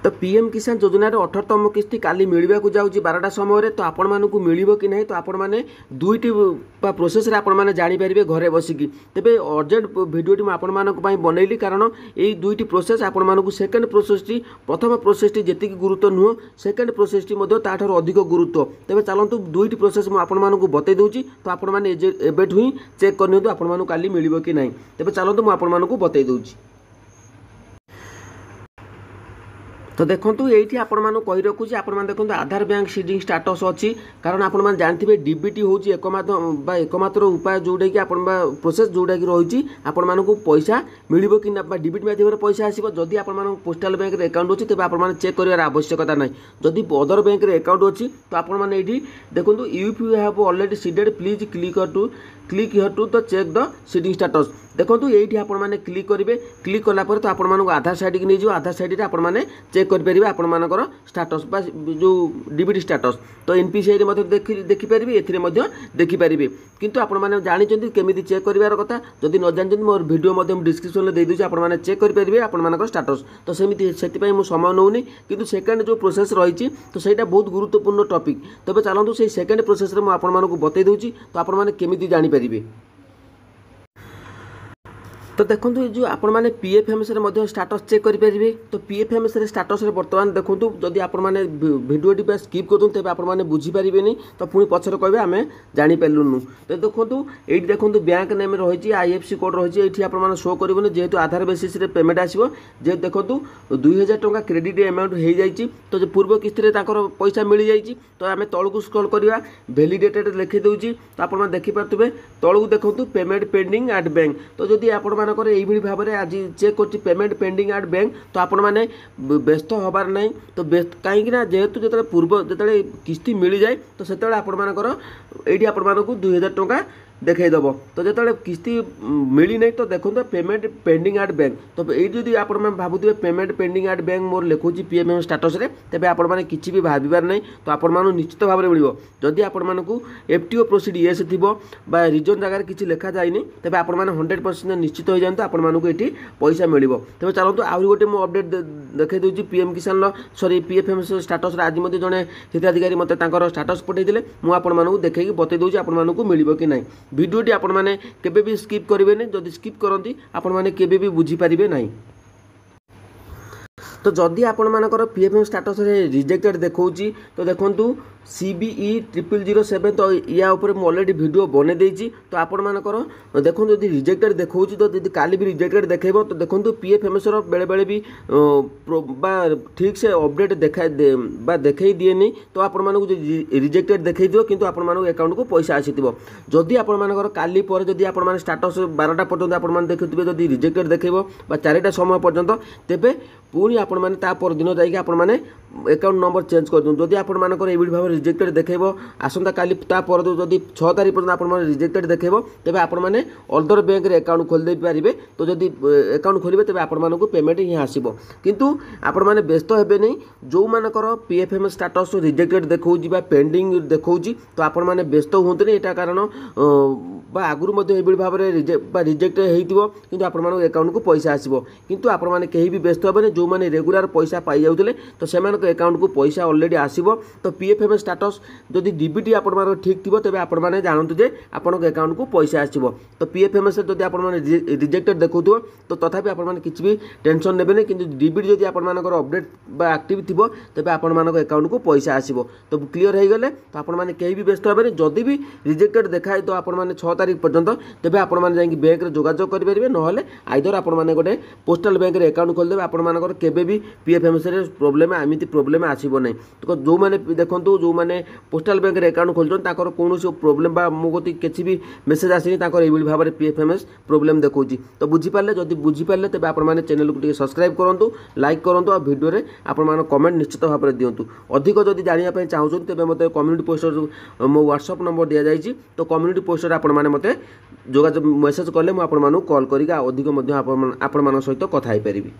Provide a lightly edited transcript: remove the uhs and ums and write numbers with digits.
तो पीएम किसान योजन 18तम किस्ती काली मिलवा जाऊँगी 12टा समय तो आपण मानक मिल कि ना तो आपण मैंने दुईटी प्रोसेस आपण मैंने जानीपर घरे बसिकी तेरे अर्जेंट भिडियोटी मुझे बनइली कारण ये दुईटी प्रोसेस आपण मानक सेकेंड प्रोसेसटी प्रथम प्रोसेसटी जी गुरुत्व नुह सेकेंड प्रोसेसटी ताठू अधिक गुरुत्व तेज चलतु दुईटी प्रोसेस मुझे बतई दूसरी तो आपण मैंने एबेठू ही चेक करनी आपण मानक काली मिल कि ना तेज चलतु मुझे बतई दूसरी। तो देखो ये आपण मानक कही रखुच्छी आपण देखो आधार बैंक सीडिंग स्टाटस अच्छी कारण आपण मैंने जानते डीबीटी हूँ एकमात्र उपाय जोटा कि प्रोसेस जोटा कि रही आपण मानक पैसा मिल कि ना डीबीटी माध्यम पैसा आसो जदि आपण पोस्टाल बैंक अकाउंट अच्छी तेज आप चेक कर आवश्यकता ना जदि अदर बैंक अकाउंट अच्छी तो आपण मैंने ये देखो if you have already seeded please click here to the check the seeding status देखो ये आपण मैंने क्लिक करेंगे क्लिक कलापर तो आपण मानक आधार साइड की नहीं आधार साइड आपण मैंने चेक करेंगे आपण मानकर स्टाटस जो डीबीटी स्टाटस तो एनपीसीआई देखिपारे ए देखिपारे किंतु आपण मैंने जानते केमी चेक करार कथा जदि न जानते मोर वीडियो डिस्क्रिप्शन में देदी आपण मैंने चेक करेंगे आपण मानकर स्टाटस तो सेमती से समय नौनी किंतु सेकेंड जो प्रोसेस रही तो सहीटा बहुत गुरुत्वपूर्ण टॉपिक तबे चलतु से सेकेंड प्रोसेस रे आपण मानक बतई दूची तो आपण मैंने केमी जानी पारिबे। तो देखो ये जो आपण मैंने पीएफएमएस स्टाटस चेक करेंगे तो पीएफएमएस स्टाटस बर्तमान देखो जदि आपण मैंने भिडियोटी पे स्किप कर तेज आपण मैंने बुझीपारे तो पुणी पचर कहे आम जापरूँ तो देखो ये देखो बैंक नेम रही आईएफसी कोड रही है आप शो कर जेहेतु आधार बेसिस पेमेंट आसो जे देखो 2000 टंका क्रेडिट अमाउंट हो जाए तो पूर्व किस्ती पैसा मिल जाए तो आम तौक स्क्रॉल करवा वैलिडेटेड लिखी दूसरी तो आप देखिपे तौक देखो पेमेंट पेंडिंग एट बैंक तो जदि आपण ये भाव में आज चेक कर पेमेंट पेंडिंग एट बैंक तो आपण मैंने व्यस्त हबार ना तो कहीं जेहेतु जो पूर्व जो किस्ती मिल जाए तो से ये आपण मानक 2000 टंका देखईदेव तो जो किस्ती मिली नहीं तो देखो पेमेंट पेंडिंग एट बैंक तो ये जब आप भावुए payment pending at bank more लिखुची पीएमएम स्टाटस तेज आपण मैंने किसी भी भाबार नहीं तो आपण मानू निश्चित भाव में मिल जदि आपण मानक एफटीओ प्रोसीड येस थी रिजन जगार किसी लिखा जाए तेज आपण मैंने 100% निश्चित हो जाए आपण मानक ये पैसा मिल तेज चलते आहरी गोटे मुझे अपडेट देखई दूसरी पीएम किसान सॉरी पीएफएम स्टाटस आज जड़े हिताधिकारी मत स्टाटस पठे मुझे देखी बतई दूसरी आपण मानक मिल कि ना वीडियोटी आपण मैंने केबे भी स्किप करेंगे जदि स्किप करती आपण मैंने केबे भी बुझीपारे ना तो जदि आपण मानकर पीएफएम स्टाटस रिजेक्टेड देखा तो देखो CBE 0007 तो या ऊपर मुझे ऑलरेडी वीडियो बने देती तो आपण मानकर देखो जब रिजेक्टेड देखा तो जब काली भी रिजेक्टेड देखेब तो देखो पीएफएमएस बेले बेले भी ठीक से अपडेट देखई दिए नहीं तो आपण मानक रिजेक्टेड देखई दियो किंतु आपण मानक अकाउंट को पैसा आसीथिबो जदि आपण मानकर काली पर जदि आपण माने स्टाटस 12टा पर्यंत आपण माने देखुथिबे जदि रिजेक्टेड देखैबो बा 4टा समय पर्यंत तेबे पुणी आपण माने ता पर दिन जाई आपण माने अकाउंट नंबर चेंज कर दो जदि आपण मानकर एबि भाव रिजेक्टेड देखैबो आसंता काली ता पर जदि 6 तारिख पर्यंत आपण माने रिजेक्टेड देखैबो तेबे आपण माने अदर बैंक रे अकाउंट खोल दे पारिबे तो जदि अकाउंट खोलिबे तेबे आपण मानक पेमेंट ही आसीबो किंतु आपण माने व्यस्त हेबे नहीं जो मानकर पीएफएम स्टाटस रिजेक्टेड देखौजी बा पेंडिंग देखौजी तो आपण माने व्यस्त होंतनी एटा कारण आगुरी ये भाव में रिजेक्ट हो कि आपण मान अकाउंट को पैसा आसो किंतु आपण मैंने कहीं भी व्यस्त हेबे जो मैंने रेगुलर पैसा पाई जाते तो से अकाउंट को पैसा ऑलरेडी आसो तो पीएफएम स्टाटस जदि डीबीटी आपण ठीक थी तेज आपण मैंने जानतु जे आपण अकाउंट को पैसा आसो तो पीएफएम से जब आप रिजेक्टेड देखो तो तथापि आपण मैंने किसी भी टेंशन नेबे कि डीबीटी जब आपण अपडेट एक्टिव थी तेज आपण मान अकाउंट को पैसा आसो तो क्लीयर हो गले तो आपण मैंने कहीं भी व्यस्त हेबे जदि भी रिजेक्टेड देखाए तो आपण मैंने 6 तारिख पर्यंत तेज आपण मैंने जाकि बैंक रे जोगाजोग करेंगे ना आइदर आपण मैंने गोटे पोस्टाल बैंक रे अकाउंट खोलदेवे आपण मानकर केबे भी पीएफएमएस रे प्रोब्लेम एमती प्रोब्लेम आसीबो नहीं तो जो मैंने देखो जो मैंने पोस्टाल बैंक रे अकाउंट खोलछन ताकर कोनोसी प्रोब्लेम बा मो गति किछि भी मेसेज आसीनी ताकर एबि भाव में पीएफएमएस प्रोब्लेम देखौची तो बुझी पारले जदि बुझी पारले तेबे आपण माने चैनल को सब्सक्राइब करंतु लाइक करंतु और वीडियो रे आपण माने कमेंट निश्चित भाव में दियंतु अधिक जदि जानिया पय चाहउछन तेबे मते कम्युनिटी पोस्टर मो व्हाट्सएप नंबर दिया जायछि तो कम्युनिटी पोस्टर आपण माने मते जोगाजोग मेसेज कले मु आपण मानु कॉल करिका अधिक मध्य आपण मान सहित कथा होई परिबी।